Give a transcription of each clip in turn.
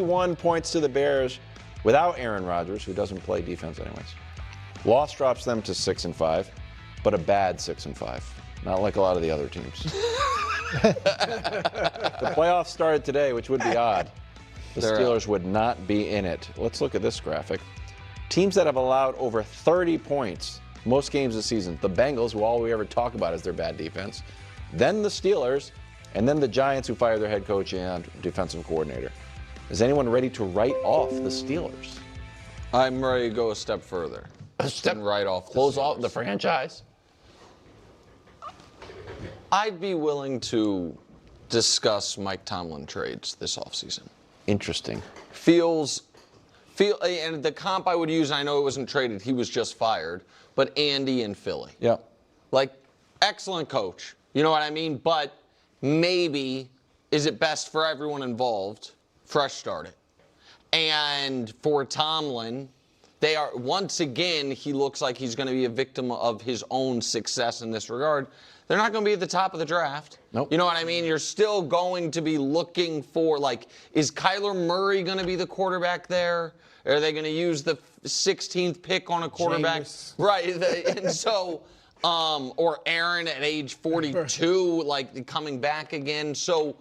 31 points to the Bears without Aaron Rodgers, who doesn't play defense anyways. Loss drops them to 6-5, but a bad 6-5. Not like a lot of the other teams. The playoffs started today, which would be odd. The Steelers would not be in it. Let's look at this graphic. Teams that have allowed over 30 points most games this season. The Bengals, who all we ever talk about is their bad defense. Then the Steelers, and then the Giants, who fired their head coach and defensive coordinator. Is anyone ready to write off the Steelers? I'm ready to go a step further. And write off the Close Steelers. off the franchise. I'd be willing to discuss Mike Tomlin trades this offseason. Interesting. And the comp I would use, I know it wasn't traded, he was just fired, but Andy in Philly. Yeah. Like, excellent coach. You know what I mean? But maybe, is it best for everyone involved? Fresh start it. And for Tomlin, they are, once again, he looks like he's going to be a victim of his own success in this regard. They're not going to be at the top of the draft. Nope. You know what I mean? You're still going to be looking for, like, is Kyler Murray going to be the quarterback there? Are they going to use the 16th pick on a quarterback? Jameis. Right. And so, or Aaron at age 42, like, coming back again. So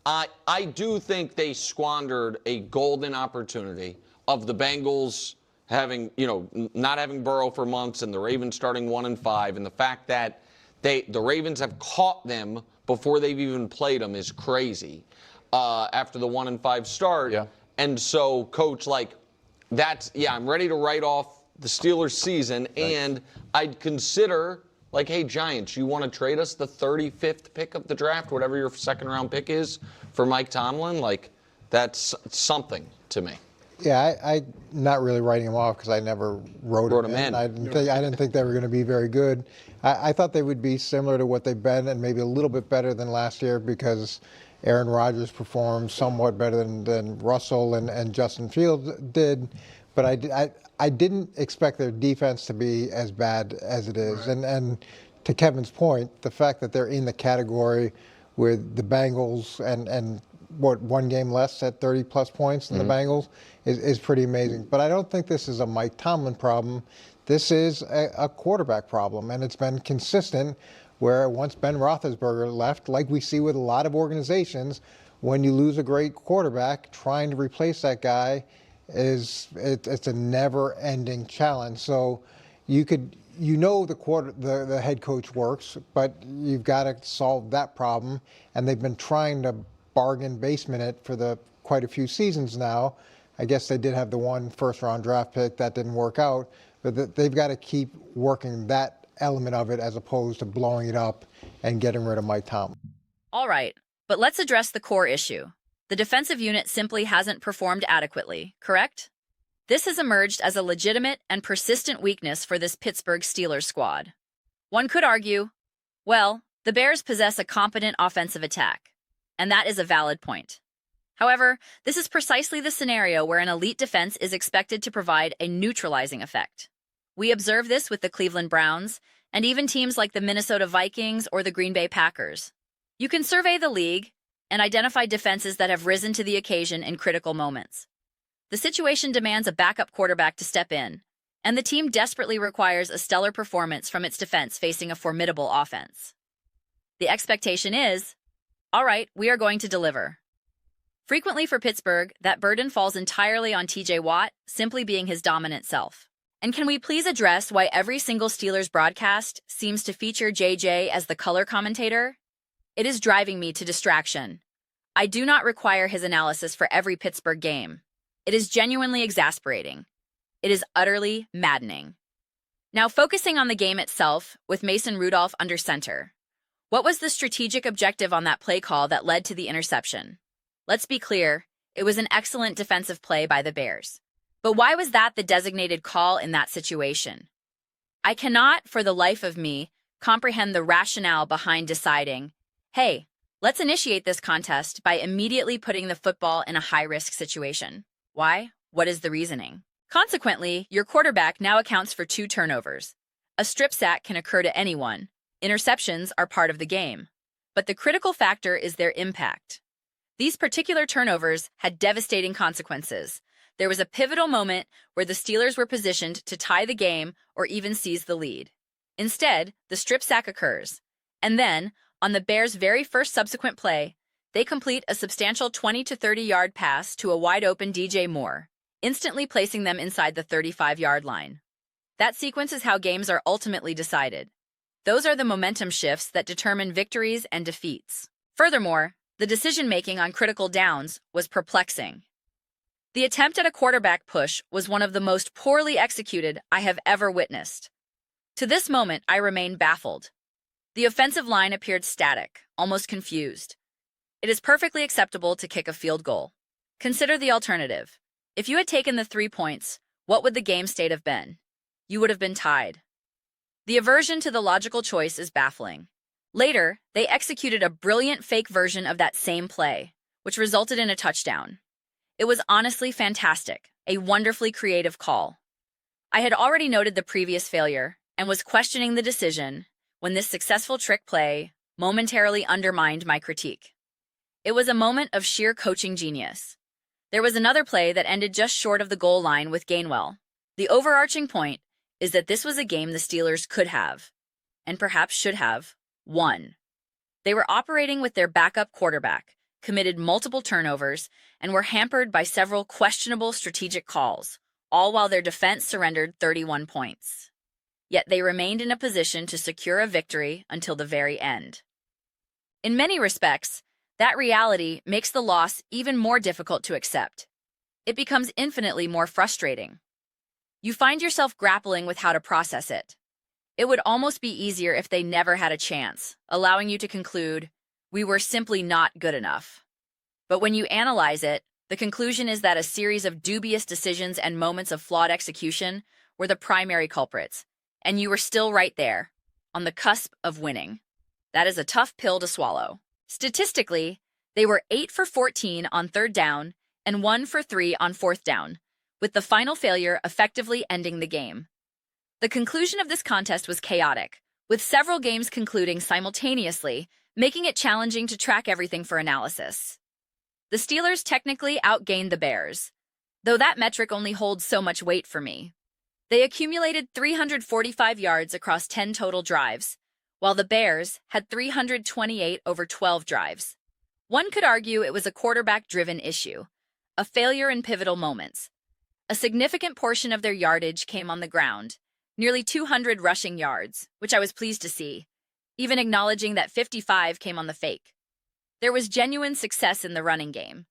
I do think they squandered a golden opportunity of the Bengals having, not having Burrow for months and the Ravens starting 1-5, and the fact that the Ravens have caught them before they've even played them is crazy after the 1-5 start. Yeah. And so, Coach, I'm ready to write off the Steelers season, and I'd consider, hey, Giants, you want to trade us the 35th pick of the draft, whatever your second-round pick is, for Mike Tomlin? That's something to me. Yeah, I'm not really writing them off because I never wrote them in. I didn't think they were going to be very good. I thought they would be similar to what they've been and maybe a little bit better than last year because Aaron Rodgers performed somewhat better than Russell and Justin Fields did. But I didn't expect their defense to be as bad as it is. Right. And to Kevin's point, the fact that they're in the category with the Bengals and one game less at 30-plus points than the Bengals is pretty amazing. But I don't think this is a Mike Tomlin problem. This is a quarterback problem, and it's been consistent where once Ben Roethlisberger left, like we see with a lot of organizations, when you lose a great quarterback, trying to replace that guy it's a never-ending challenge. So the head coach works, but you've got to solve that problem, and they've been trying to bargain basement it for quite a few seasons now. I guess they did have the one first-round draft pick that didn't work out, but they've got to keep working that element of it as opposed to blowing it up and getting rid of Mike Tomlin. All right, but let's address the core issue. The defensive unit simply hasn't performed adequately, correct? This has emerged as a legitimate and persistent weakness for this Pittsburgh Steelers squad. One could argue, well, the Bears possess a competent offensive attack, and that is a valid point. However, this is precisely the scenario where an elite defense is expected to provide a neutralizing effect. We observe this with the Cleveland Browns and even teams like the Minnesota Vikings or the Green Bay Packers. You can survey the league and identify defenses that have risen to the occasion in critical moments. The situation demands a backup quarterback to step in, and the team desperately requires a stellar performance from its defense facing a formidable offense. The expectation is, all right, we are going to deliver. Frequently for Pittsburgh, that burden falls entirely on TJ Watt, simply being his dominant self. And can we please address why every single Steelers broadcast seems to feature JJ as the color commentator? It is driving me to distraction. I do not require his analysis for every Pittsburgh game. It is genuinely exasperating. It is utterly maddening. Now, focusing on the game itself, with Mason Rudolph under center. What was the strategic objective on that play call that led to the interception? Let's be clear, it was an excellent defensive play by the Bears. But why was that the designated call in that situation? I cannot, for the life of me, comprehend the rationale behind deciding, hey, let's initiate this contest by immediately putting the football in a high-risk situation. Why? What is the reasoning? Consequently, your quarterback now accounts for 2 turnovers. A strip sack can occur to anyone. Interceptions are part of the game. But the critical factor is their impact. These particular turnovers had devastating consequences. There was a pivotal moment where the Steelers were positioned to tie the game or even seize the lead. Instead, the strip sack occurs. And then, on the Bears' very first subsequent play, they complete a substantial 20 to 30-yard pass to a wide-open DJ Moore, instantly placing them inside the 35-yard line. That sequence is how games are ultimately decided. Those are the momentum shifts that determine victories and defeats. Furthermore, the decision-making on critical downs was perplexing. The attempt at a quarterback push was one of the most poorly executed I have ever witnessed. To this moment, I remain baffled. The offensive line appeared static, almost confused. It is perfectly acceptable to kick a field goal. Consider the alternative. If you had taken the 3 points, what would the game state have been? You would have been tied. The aversion to the logical choice is baffling. Later, they executed a brilliant fake version of that same play, which resulted in a touchdown. It was honestly fantastic, a wonderfully creative call. I had already noted the previous failure and was questioning the decision when this successful trick play momentarily undermined my critique. It was a moment of sheer coaching genius. There was another play that ended just short of the goal line with Gainwell. The overarching point is that this was a game the Steelers could have, and perhaps should have, won. They were operating with their backup quarterback, committed multiple turnovers, and were hampered by several questionable strategic calls, all while their defense surrendered 31 points. Yet they remained in a position to secure a victory until the very end. In many respects, that reality makes the loss even more difficult to accept. It becomes infinitely more frustrating. You find yourself grappling with how to process it. It would almost be easier if they never had a chance, allowing you to conclude, we were simply not good enough. But when you analyze it, the conclusion is that a series of dubious decisions and moments of flawed execution were the primary culprits, and you were still right there, on the cusp of winning. That is a tough pill to swallow. Statistically, they were 8 for 14 on 3rd down and 1 for 3 on 4th down, with the final failure effectively ending the game. The conclusion of this contest was chaotic, with several games concluding simultaneously, making it challenging to track everything for analysis. The Steelers technically outgained the Bears, though that metric only holds so much weight for me. They accumulated 345 yards across 10 total drives, while the Bears had 328 over 12 drives. One could argue it was a quarterback-driven issue, a failure in pivotal moments. A significant portion of their yardage came on the ground, nearly 200 rushing yards, which I was pleased to see, even acknowledging that 55 came on the fake. There was genuine success in the running game.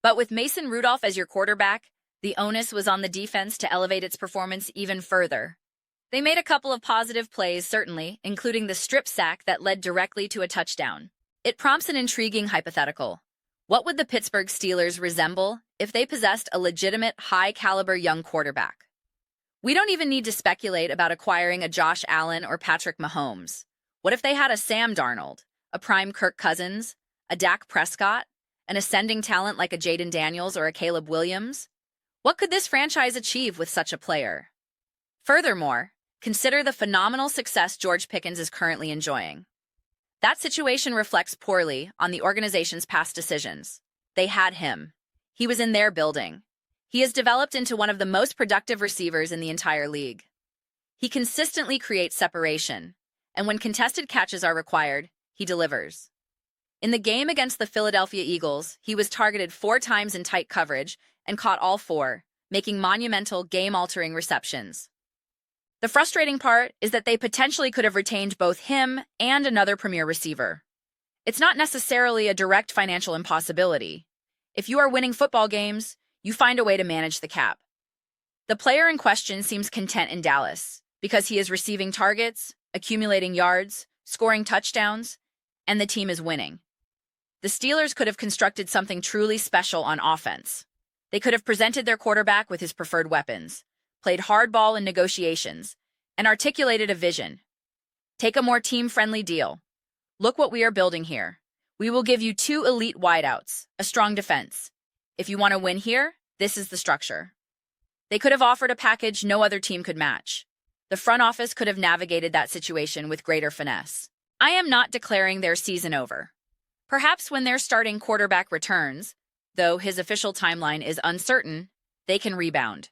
But with Mason Rudolph as your quarterback, the onus was on the defense to elevate its performance even further. They made a couple of positive plays, certainly, including the strip sack that led directly to a touchdown. It prompts an intriguing hypothetical. What would the Pittsburgh Steelers resemble if they possessed a legitimate, high-caliber young quarterback? We don't even need to speculate about acquiring a Josh Allen or Patrick Mahomes. What if they had a Sam Darnold, a prime Kirk Cousins, a Dak Prescott, an ascending talent like a Jaden Daniels or a Caleb Williams? What could this franchise achieve with such a player? Furthermore, consider the phenomenal success George Pickens is currently enjoying. That situation reflects poorly on the organization's past decisions. They had him. He was in their building. He has developed into one of the most productive receivers in the entire league. He consistently creates separation, and when contested catches are required, he delivers. In the game against the Philadelphia Eagles, he was targeted 4 times in tight coverage and caught all 4, making monumental, game-altering receptions. The frustrating part is that they potentially could have retained both him and another premier receiver. It's not necessarily a direct financial impossibility. If you are winning football games, you find a way to manage the cap. The player in question seems content in Dallas because he is receiving targets, accumulating yards, scoring touchdowns, and the team is winning. The Steelers could have constructed something truly special on offense. They could have presented their quarterback with his preferred weapons, played hardball in negotiations, and articulated a vision. Take a more team-friendly deal. Look what we are building here. We will give you 2 elite wideouts, a strong defense. If you want to win here, this is the structure. They could have offered a package no other team could match. The front office could have navigated that situation with greater finesse. I am not declaring their season over. Perhaps when their starting quarterback returns, though his official timeline is uncertain, they can rebound.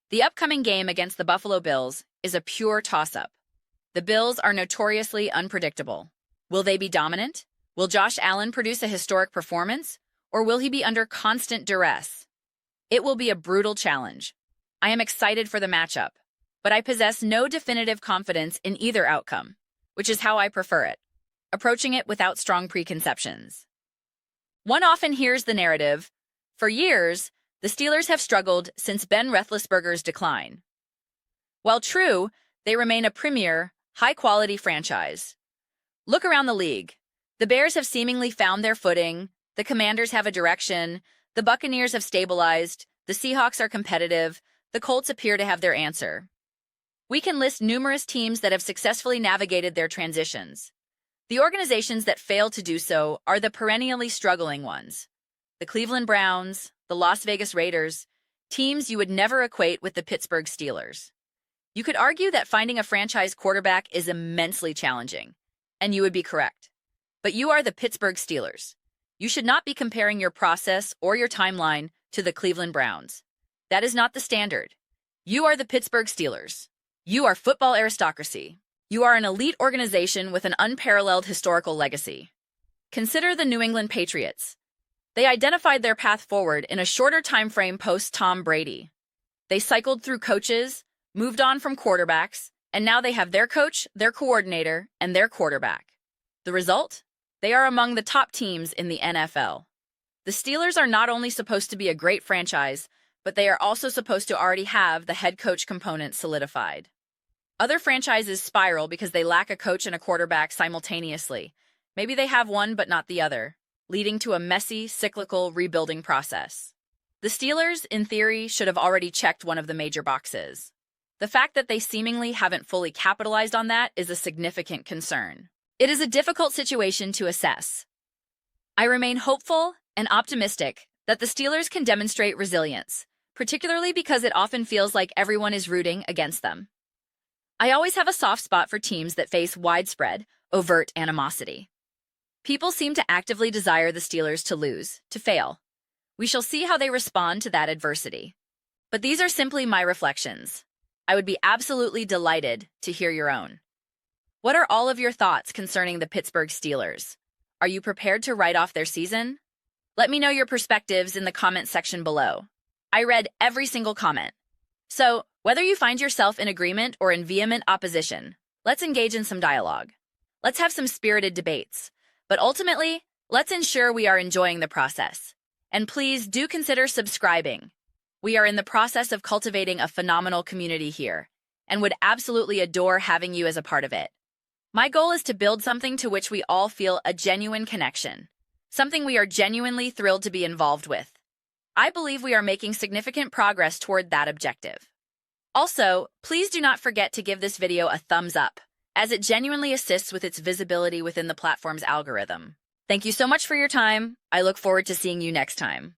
The upcoming game against the Buffalo Bills is a pure toss-up. The Bills are notoriously unpredictable. Will they be dominant? Will Josh Allen produce a historic performance? Or will he be under constant duress? It will be a brutal challenge. I am excited for the matchup, but I possess no definitive confidence in either outcome, which is how I prefer it, approaching it without strong preconceptions. One often hears the narrative, for years, the Steelers have struggled since Ben Roethlisberger's decline. While true, they remain a premier, high-quality franchise. Look around the league. The Bears have seemingly found their footing, the Commanders have a direction, the Buccaneers have stabilized, the Seahawks are competitive, the Colts appear to have their answer. We can list numerous teams that have successfully navigated their transitions. The organizations that fail to do so are the perennially struggling ones. The Cleveland Browns, the Las Vegas Raiders, teams you would never equate with the Pittsburgh Steelers. You could argue that finding a franchise quarterback is immensely challenging, and you would be correct. But you are the Pittsburgh Steelers. You should not be comparing your process or your timeline to the Cleveland Browns. That is not the standard. You are the Pittsburgh Steelers. You are football aristocracy. You are an elite organization with an unparalleled historical legacy. Consider the New England Patriots. They identified their path forward in a shorter time frame post-Tom Brady. They cycled through coaches, moved on from quarterbacks, and now they have their coach, their coordinator, and their quarterback. The result? They are among the top teams in the NFL. The Steelers are not only supposed to be a great franchise, but they are also supposed to already have the head coach component solidified. Other franchises spiral because they lack a coach and a quarterback simultaneously. Maybe they have one but not the other, leading to a messy, cyclical rebuilding process. The Steelers, in theory, should have already checked one of the major boxes. The fact that they seemingly haven't fully capitalized on that is a significant concern. It is a difficult situation to assess. I remain hopeful and optimistic that the Steelers can demonstrate resilience, particularly because it often feels like everyone is rooting against them. I always have a soft spot for teams that face widespread, overt animosity. People seem to actively desire the Steelers to lose, to fail. We shall see how they respond to that adversity. But these are simply my reflections. I would be absolutely delighted to hear your own. What are all of your thoughts concerning the Pittsburgh Steelers? Are you prepared to write off their season? Let me know your perspectives in the comment section below. I read every single comment. So, whether you find yourself in agreement or in vehement opposition, let's engage in some dialogue. Let's have some spirited debates. But ultimately, let's ensure we are enjoying the process. And please do consider subscribing. We are in the process of cultivating a phenomenal community here, and would absolutely adore having you as a part of it. My goal is to build something to which we all feel a genuine connection, something we are genuinely thrilled to be involved with. I believe we are making significant progress toward that objective. Also, please do not forget to give this video a thumbs up, as it genuinely assists with its visibility within the platform's algorithm. Thank you so much for your time. I look forward to seeing you next time.